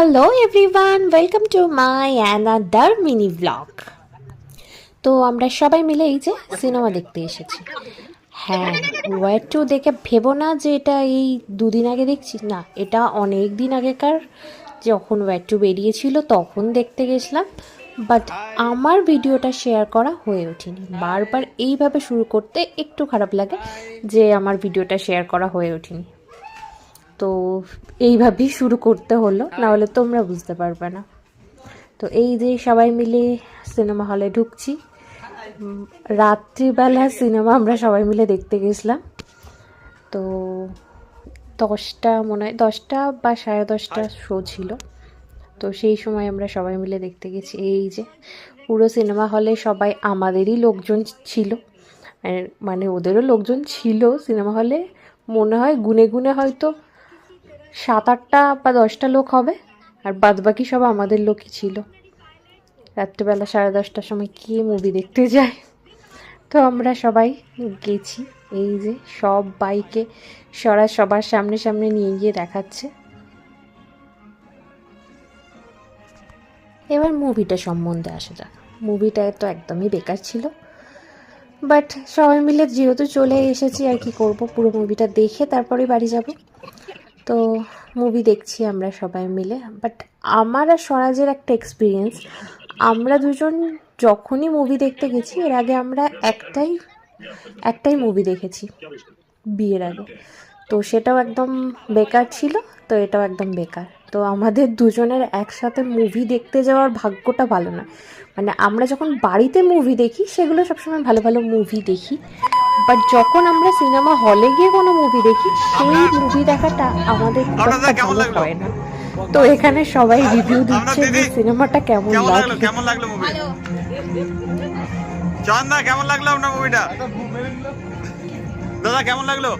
Hello everyone, welcome to my another mini vlog. তো আমরা সবাই মিলে এই যে সিনেমা দেখতে এসেছি। হ্যাঁ, ওয়ার টু দেখে ভেবো না যে এটা এই দুদিন আগে দেখছি, না এটা অনেক দিন আগেকার, যখন ওয়ার টু বেরিয়েছিল তখন দেখতে গেছিলাম। বাট আমার ভিডিওটা শেয়ার করা হয়ে ওঠেনি। বারবার এইভাবে শুরু করতে একটু খারাপ লাগে যে আমার ভিডিওটা শেয়ার করা হয়ে ওঠেনি। তো এইভাবেই শুরু করতে হলো, নাহলে তোমরা বুঝতে পারবে না। তো এই যে সবাই মিলে সিনেমা হলে ঢুকছি। রাত্রিবেলা সিনেমা আমরা সবাই মিলে দেখতে গেছিলাম। তো 10টা মনে হয় 10টা বা 10:30 শো ছিল। তো সেই সময় আমরা সবাই মিলে দেখতে গেছি। এই যে পুরো সিনেমা হলে সবাই আমাদেরই লোকজন ছিল, মানে ওদেরও লোকজন ছিল সিনেমা হলে। মনে হয় গুনে গুনে হয়তো 7-8টা বা 10টা লোক হবে, আর বাদবাকি সব আমাদের লোকই ছিল। রাত্রিবেলা 10:30টার সময় কে মুভি দেখতে যায়? তো আমরা সবাই গেছি। এই যে সব বাইকে সবার সামনে সামনে নিয়ে গিয়ে দেখাচ্ছে। এবার মুভিটা সম্বন্ধে আসা যাক। মুভিটা তো একদমই বেকার ছিল, বাট সবাই মিলে যেহেতু চলে এসেছি, আর কি করব, পুরো মুভিটা দেখে তারপরে বাড়ি যাব। তো মুভি দেখছি আমরা সবাই মিলে। বাট আমার আর স্বরাজের একটা এক্সপিরিয়েন্স, আমরা দুজন যখনই মুভি দেখতে গেছি এর আগে আমরা একটাই মুভি দেখেছি বিয়ের আগে। তো সেটাও একদম বেকার ছিল, তো এটাও একদম বেকার। তো আমাদের দুজনের একসাথে মুভি দেখতে যাওয়ার ভাগ্যটা ভালো না। মানে আমরা যখন বাড়িতে মুভি দেখি সেগুলো সবসময় ভালো ভালো মুভি দেখি, বাট যখন আমরা সিনেমা হলে গিয়ে কোনো মুভি দেখি সেই মুভি দেখাটা আমাদের খুব একটা ভালো হয় না। তো এখানে সবাই রিভিউ দিচ্ছে যে সিনেমাটা কেমন লাগলো মুভি। চন্দা কেমন লাগলো আপনার মুভিটা? দাদা কেমন লাগলো?